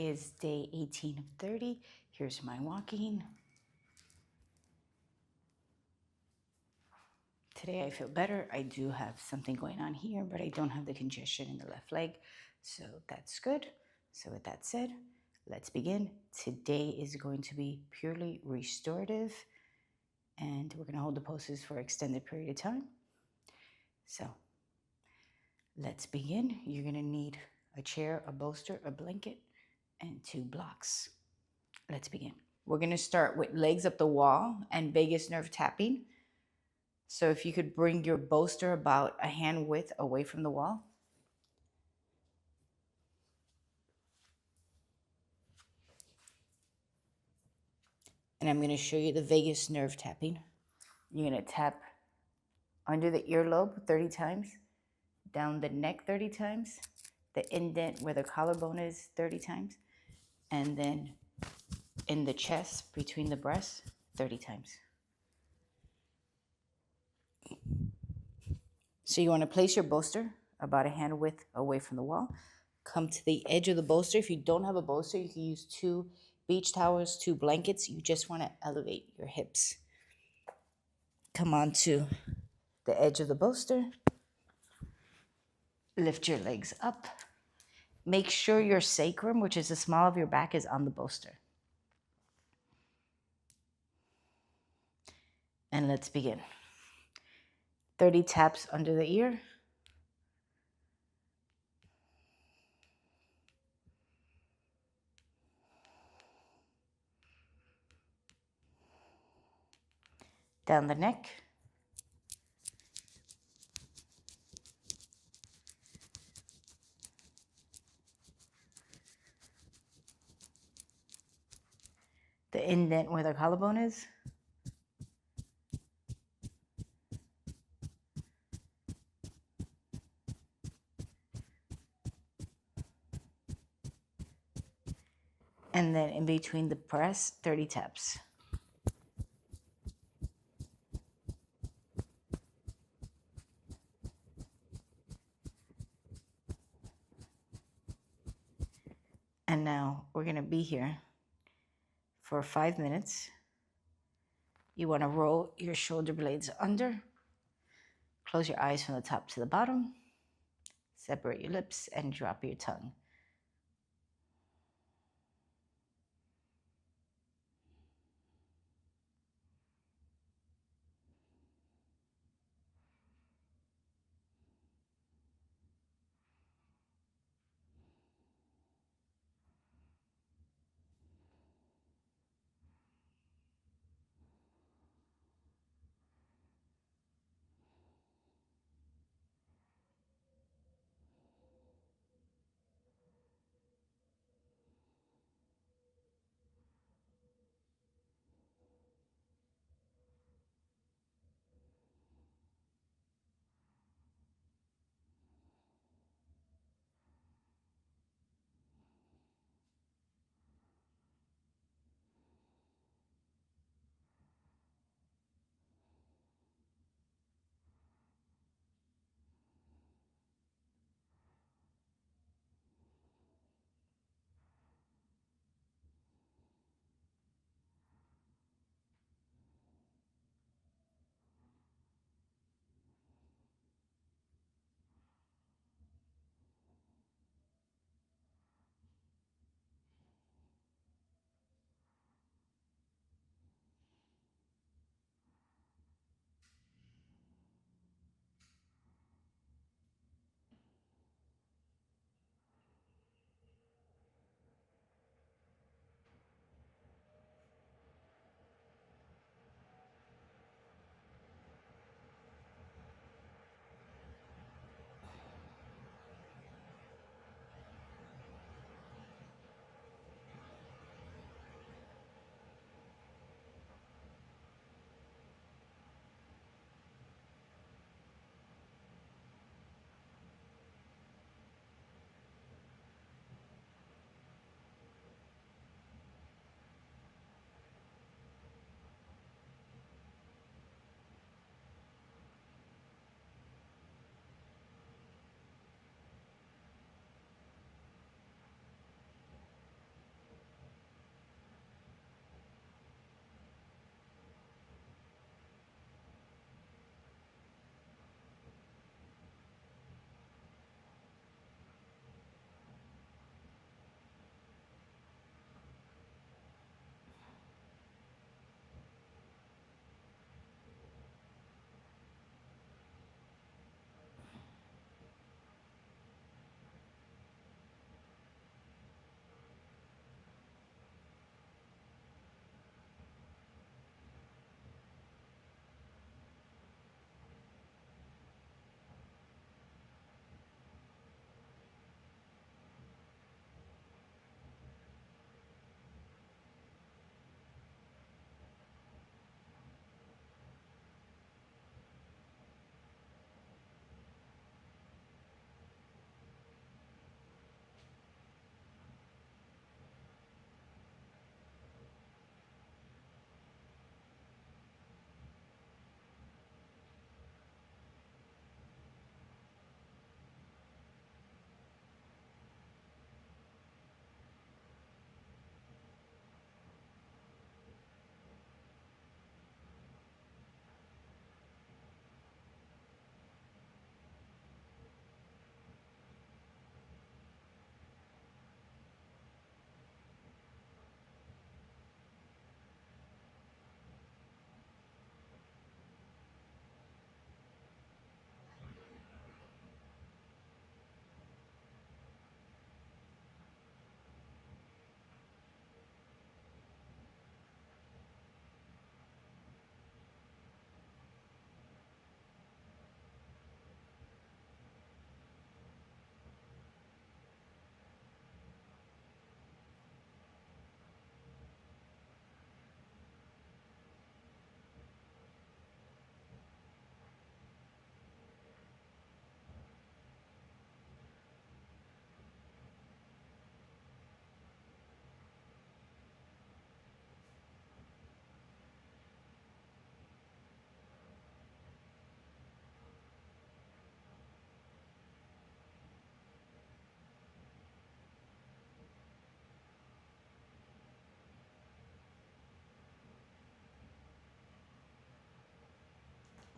is day 18 of 30. Here's my walking. Today I feel better. I do have something going on here, but I don't have the congestion in the left leg, so that's good. So with that said, let's begin. Today is going to be purely restorative, and we're going to hold the poses for an extended period of time. So let's begin. You're going to need a chair, a bolster, a blanket, and 2 blocks. Let's begin. We're going to start with legs up the wall and vagus nerve tapping. So if you could bring your bolster about a hand width away from the wall. And I'm going to show you the vagus nerve tapping. You're going to tap under the earlobe 30 times, down the neck 30 times, the indent where the collarbone is 30 times, and then in the chest between the breasts 30 times. So you want to place your bolster about a hand width away from the wall. Come to the edge of the bolster. If you don't have a bolster, you can use 2 beach towels, 2 blankets. You just want to elevate your hips. Come on to the edge of the bolster. Lift your legs up. Make sure your sacrum, which is the small of your back, is on the bolster. And let's begin. 30 taps under the ear. Down the neck. The indent where the collarbone is. And then in between the breasts, 30 taps. And now we're going to be here for 5 minutes. You want to roll your shoulder blades under. Close your eyes from the top to the bottom. Separate your lips and drop your tongue.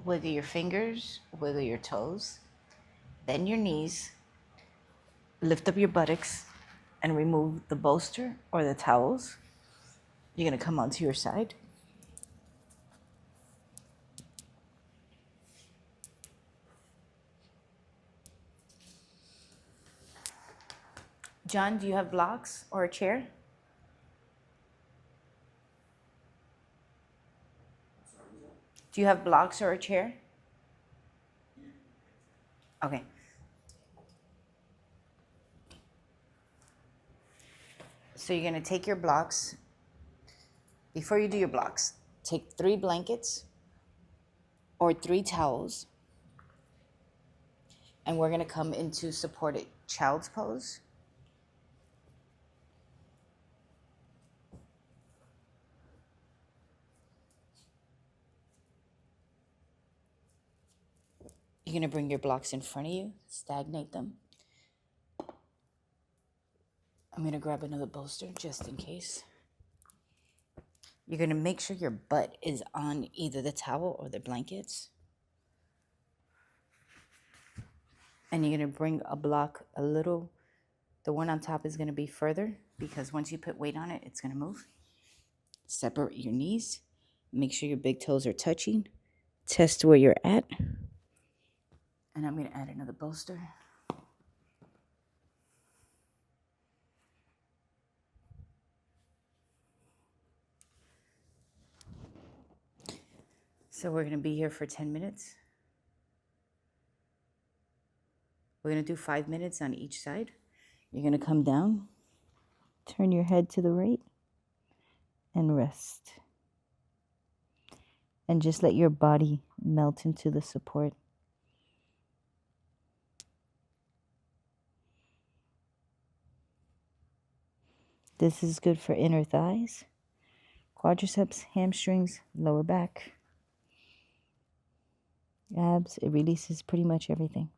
Wiggle your fingers, wiggle your toes, bend your knees, lift up your buttocks, and remove the bolster or the towels. You're going to come onto your side. John, do you have blocks or a chair? Do you have blocks or a chair? Okay. So you're going to take your blocks. Before you do your blocks, take 3 blankets or 3 towels, and we're going to come into supported child's pose. You're going to bring your blocks in front of you, stagnate them. I'm going to grab another bolster just in case. You're going to make sure your butt is on either the towel or the blankets. And you're going to bring a block a little, the one on top is going to be further because once you put weight on it, it's going to move. Separate your knees. Make sure your big toes are touching. Test where you're at. And I'm going to add another bolster. So we're going to be here for 10 minutes. We're going to do 5 minutes on each side. You're going to come down, turn your head to the right, and rest. And just let your body melt into the support. This is good for inner thighs, quadriceps, hamstrings, lower back, abs. It releases pretty much everything.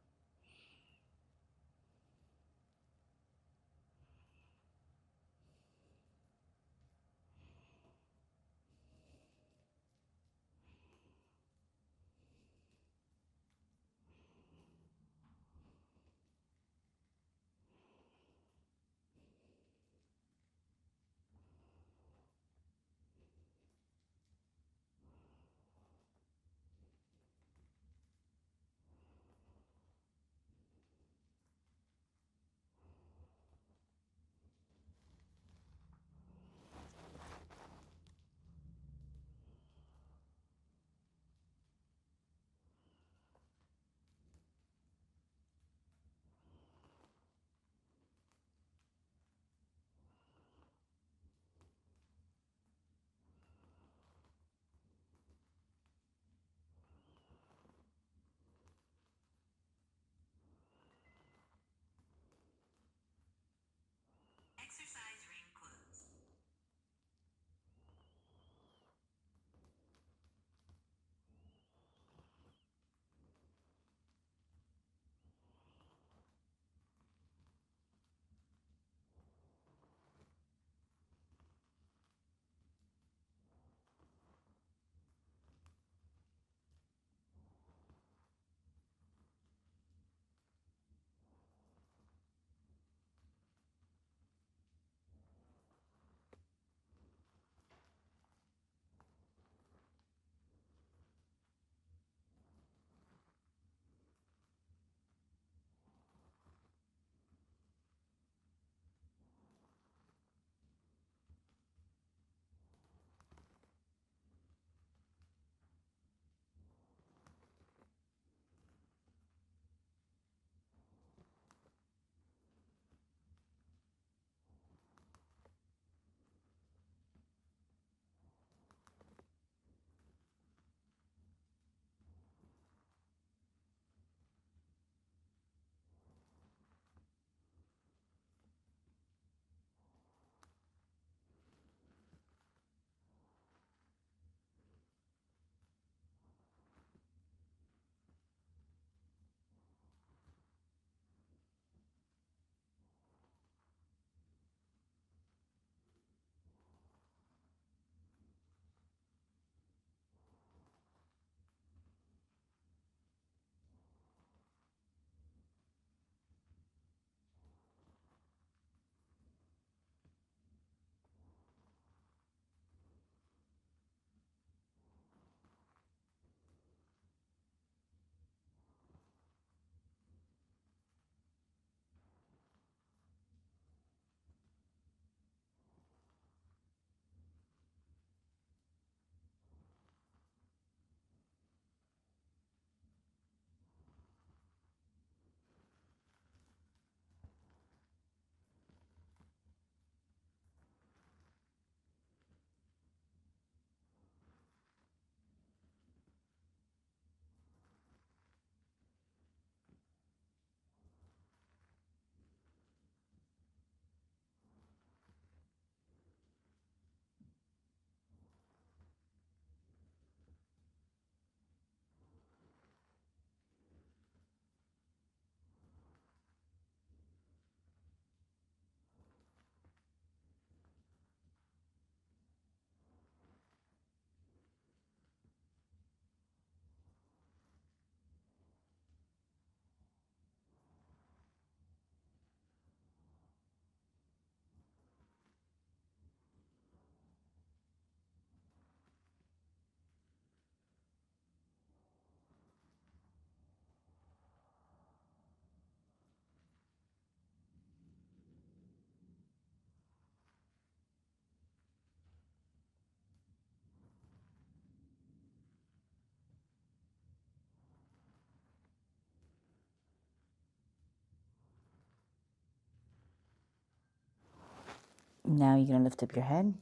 Now you're going to lift up your head,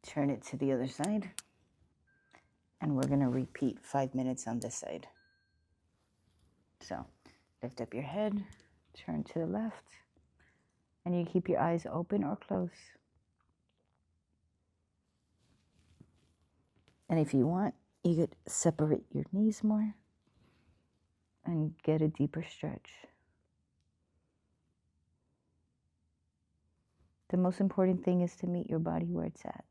turn it to the other side, and we're going to repeat 5 minutes on this side. So lift up your head, turn to the left, and you keep your eyes open or closed. And if you want, you could separate your knees more and get a deeper stretch. The most important thing is to meet your body where it's at.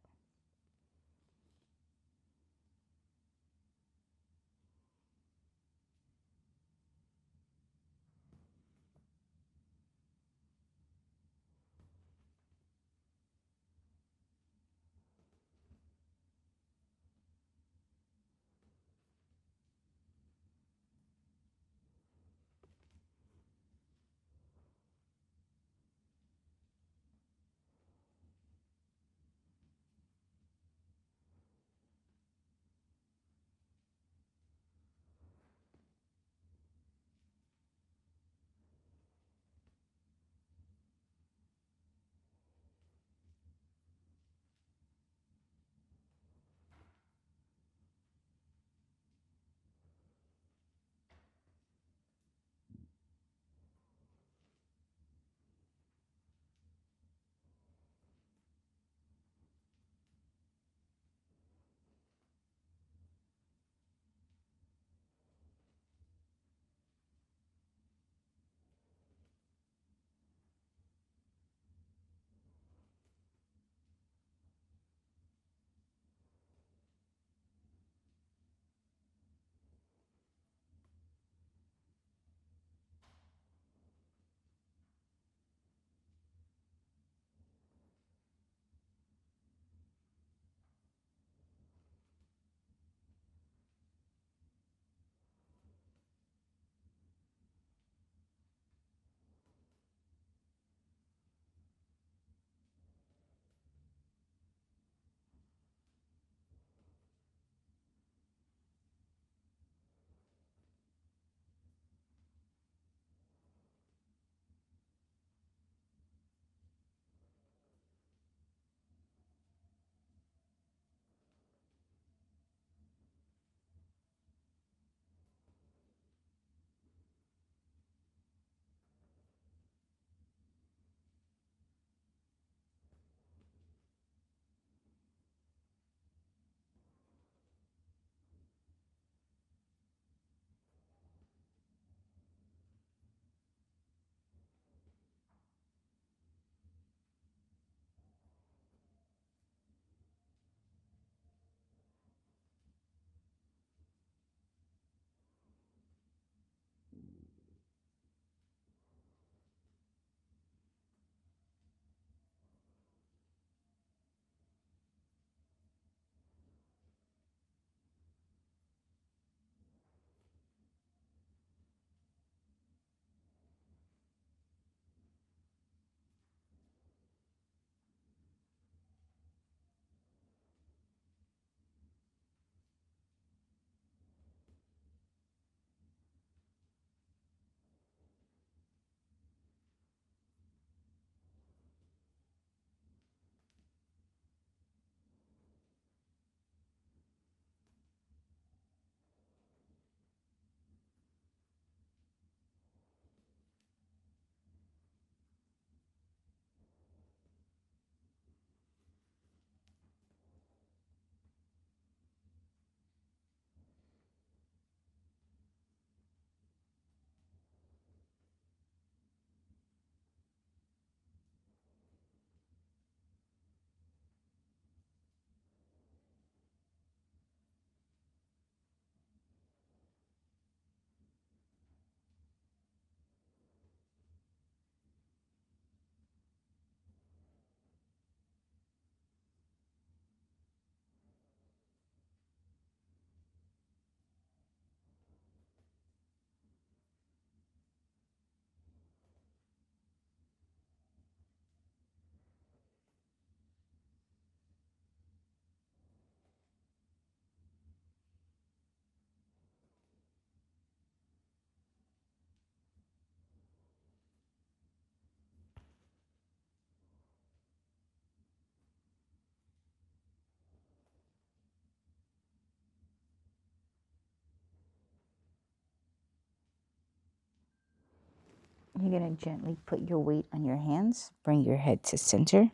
You're going to gently put your weight on your hands. Bring your head to center.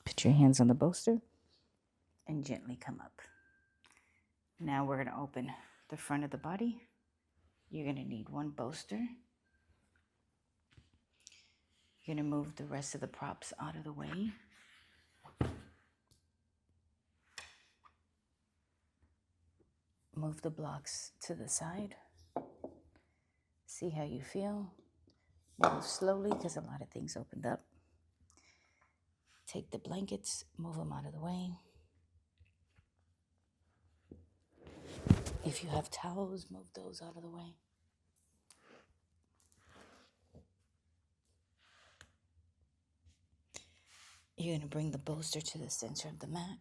Put your hands on the bolster and gently come up. Now we're going to open the front of the body. You're going to need one bolster. You're going to move the rest of the props out of the way. Move the blocks to the side. See how you feel. Move slowly because a lot of things opened up. Take the blankets, move them out of the way. If you have towels, move those out of the way. You're going to bring the bolster to the center of the mat.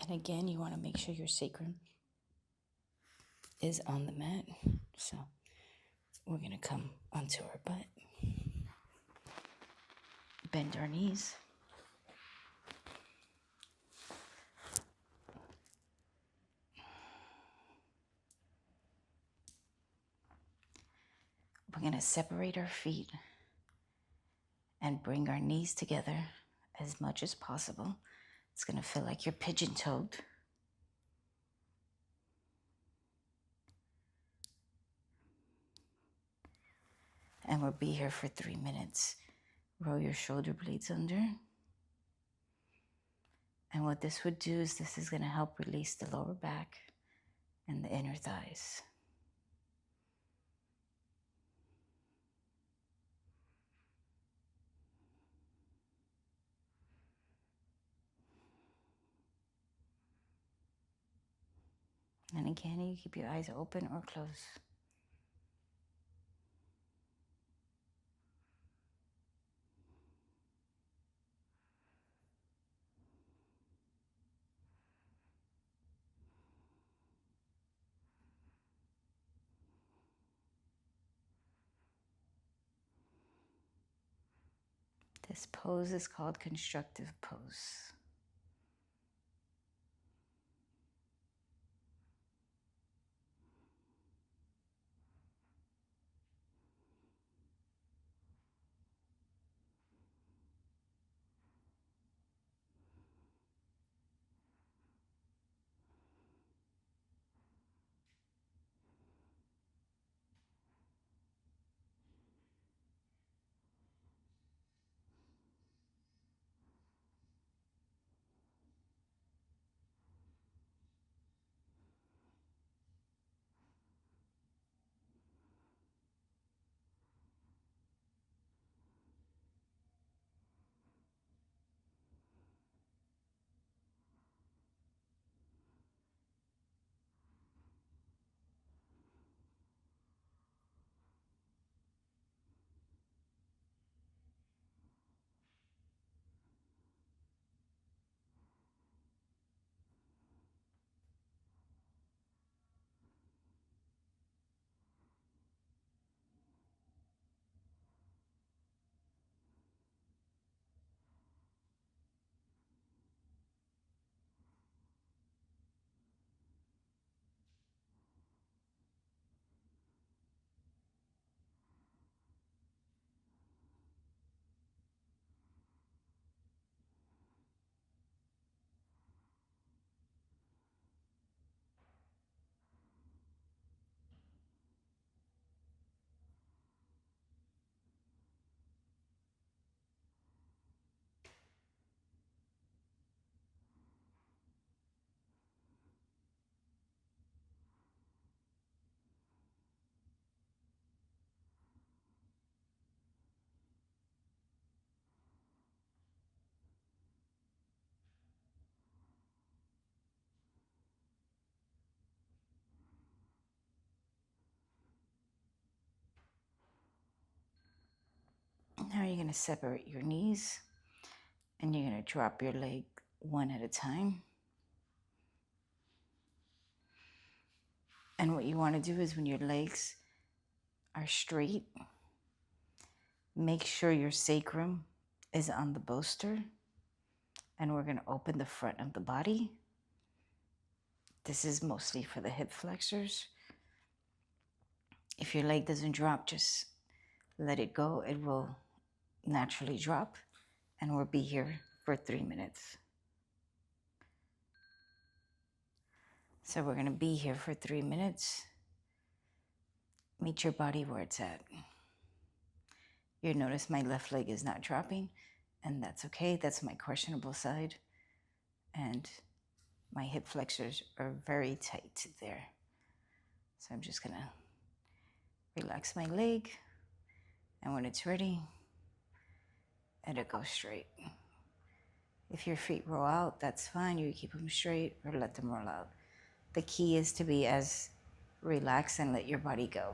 And again, you want to make sure your sacrum is on the mat. So we're going to come onto our butt. Bend our knees. We're going to separate our feet and bring our knees together as much as possible. It's going to feel like you're pigeon-toed. And we'll be here for 3 minutes. Roll your shoulder blades under. And what this would do is this is going to help release the lower back and the inner thighs. And again, you keep your eyes open or closed. This pose is called Constructive Pose. Now you're going to separate your knees and you're going to drop your leg one at a time. And what you want to do is when your legs are straight, Make sure your sacrum is on the bolster, and we're going to open the front of the body. This is mostly for the hip flexors. If your leg doesn't drop, just let it go. It will naturally drop, and we'll be here for 3 minutes. So we're going to be here for 3 minutes. Meet your body where it's at. You notice my left leg is not dropping, and that's okay. That's my questionable side. And my hip flexors are very tight there. So I'm just going to relax my leg. And when it's ready, it'll go straight. If your feet roll out, that's fine. You keep them straight or let them roll out. The key is to be as relaxed and let your body go.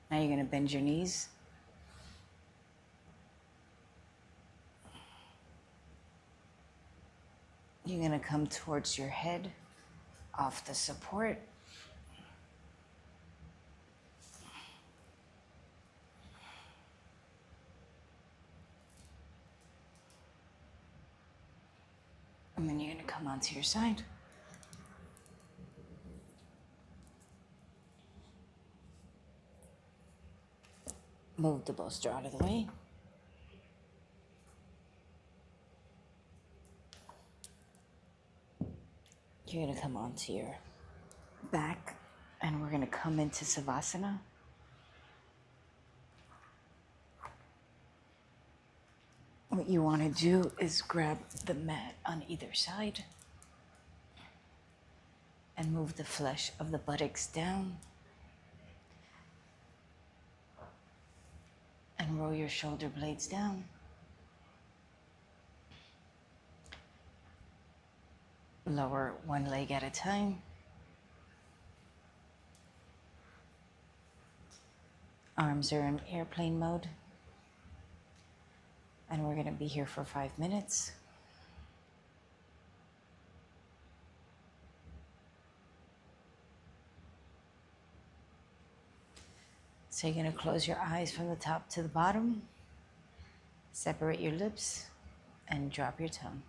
Now you're going to bend your knees. You're going to come towards your head off the support. And then you're going to come onto your side. Move the bolster out of the way. You're going to come onto your back, and we're going to come into Savasana. What you want to do is grab the mat on either side and move the flesh of the buttocks down. And roll your shoulder blades down. Lower one leg at a time. Arms are in airplane mode. And we're going to be here for 5 minutes. So you're going to close your eyes from the top to the bottom, separate your lips, and drop your tongue.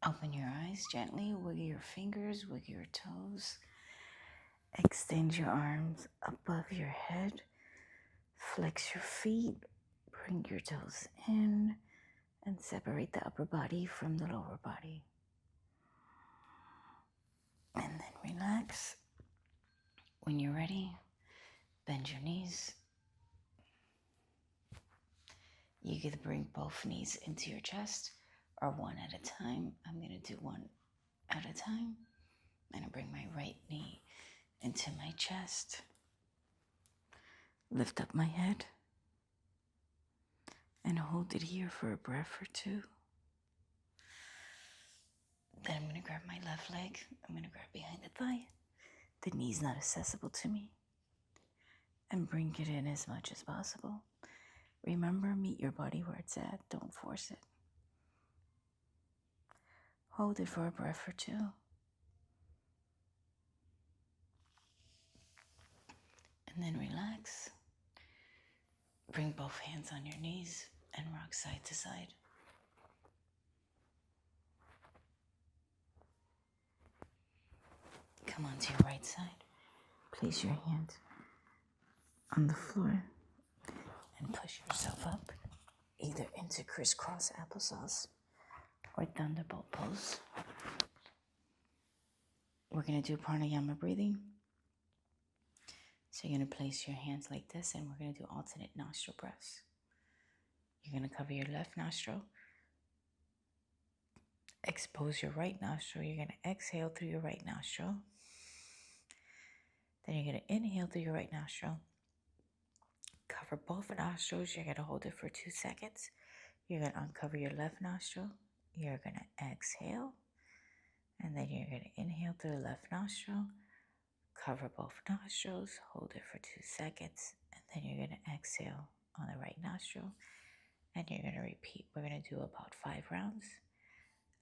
Open your eyes gently, wiggle your fingers, wiggle your toes. Extend your arms above your head. Flex your feet. Bring your toes in and separate the upper body from the lower body. And then relax. When you're ready, bend your knees. You can bring both knees into your chest or one at a time. I'm going to do one at a time. I'm going to bring my right knee into my chest. Lift up my head and hold it here for a breath or two. Then I'm going to grab my left leg. I'm going to grab behind the thigh. The knee's not accessible to me. And bring it in as much as possible. Remember, meet your body where it's at. Don't force it. Hold it for a breath or two. And then relax. Bring both hands on your knees and rock side to side. Come onto your right side. Place your hands on the floor and push yourself up, either into crisscross applesauce or Thunderbolt pose. We're going to do pranayama breathing. So you're going to place your hands like this, and we're going to do alternate nostril breaths. You're going to cover your left nostril. Expose your right nostril. You're going to exhale through your right nostril. Then you're going to inhale through your right nostril. Cover both nostrils. You're going to hold it for 2 seconds. You're going to uncover your left nostril. You're going to exhale. And then you're going to inhale through the left nostril. Cover both nostrils. Hold it for 2 seconds. And then you're going to exhale on the right nostril. And you're going to repeat. We're going to do about 5 rounds.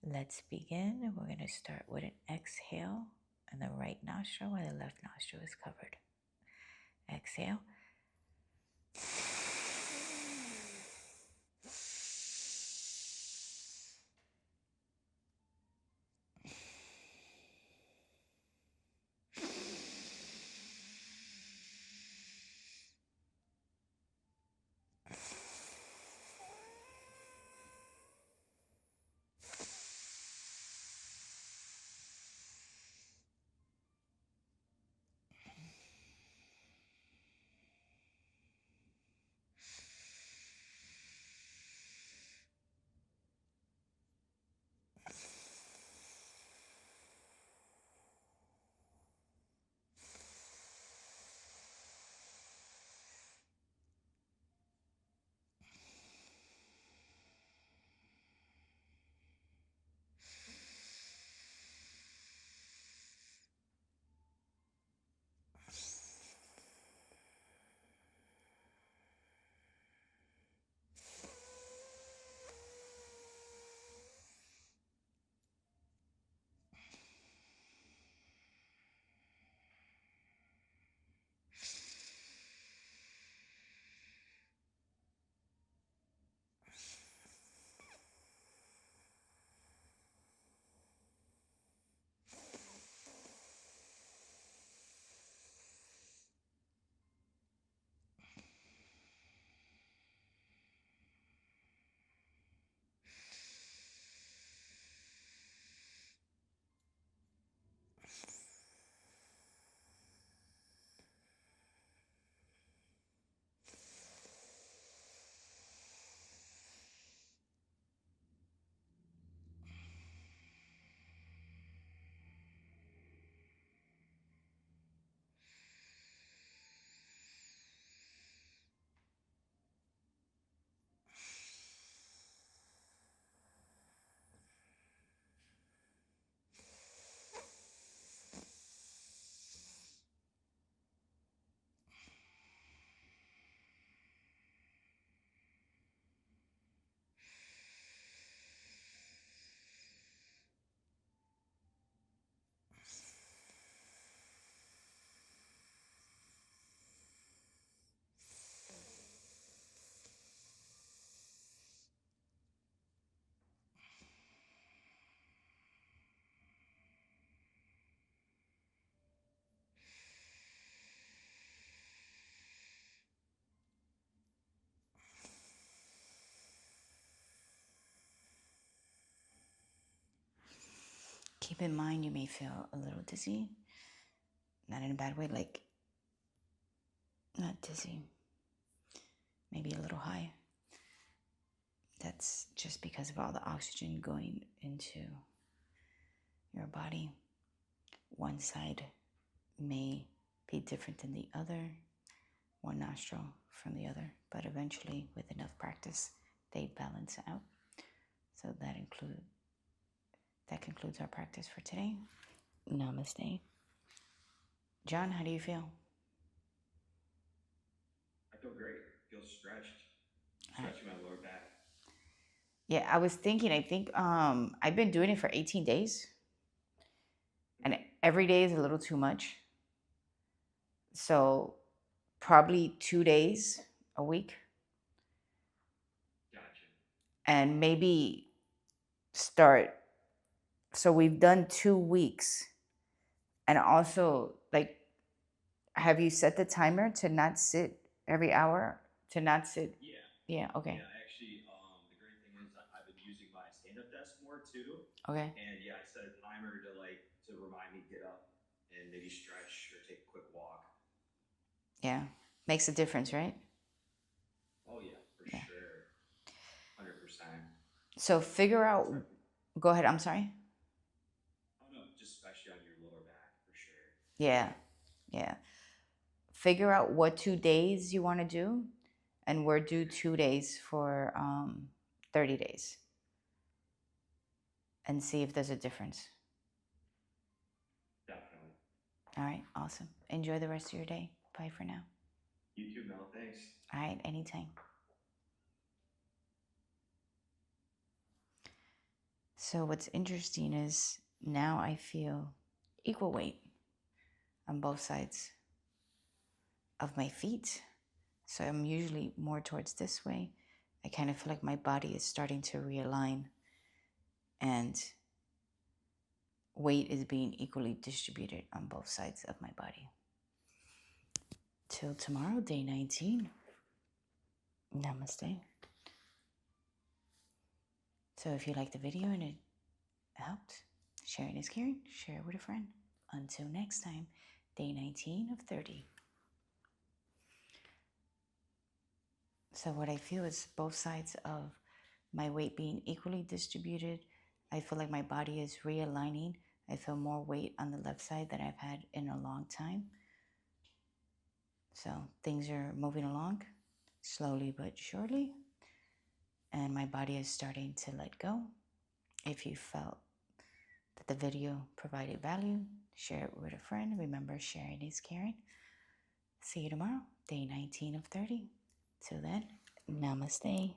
Let's begin. We're going to start with an exhale on the right nostril while the left nostril is covered. Exhale. Keep in mind you may feel a little dizzy, not in a bad way, like not dizzy, maybe a little high. That's just because of all the oxygen going into your body. One side may be different than the other, one nostril from the other, but eventually with enough practice, they balance out. So that concludes our practice for today. Namaste. John, how do you feel? I feel great. I feel stretched. Stretching my lower back. Yeah, I was thinking, I think I've been doing it for 18 days. And every day is a little too much. So probably 2 days a week. Gotcha. And maybe start. So we've done 2 weeks. And also, like, have you set the timer to not sit every hour? To not sit? Yeah. Yeah, okay. Yeah, actually, the great thing is I've been using my stand-up desk more too. Okay. And yeah, I set a timer to remind me to get up and maybe stretch or take a quick walk. Yeah. Makes a difference, right? Oh yeah, for sure. 100%. So figure out. Go ahead. I'm sorry. Oh no, just especially on your lower back for sure. Yeah. Yeah. Figure out what 2 days you want to do, and we're due 2 days for 30 days, and see if there's a difference. Definitely. All right. Awesome. Enjoy the rest of your day. Bye for now. You too, Mel. Thanks. All right. Anytime. So what's interesting is now I feel equal weight on both sides of my feet. So I'm usually more towards this way. I kind of feel like my body is starting to realign and weight is being equally distributed on both sides of my body. Till tomorrow, day 19. Namaste. So if you liked the video and it helped, sharing is caring. Share it with a friend. Until next time, day 19 of 30. So what I feel is both sides of my weight being equally distributed. I feel like my body is realigning. I feel more weight on the left side than I've had in a long time. So things are moving along slowly but surely. And my body is starting to let go. If you felt that the video provided value, share it with a friend. Remember, sharing is caring. See you tomorrow, day 19 of 30. Till then, namaste.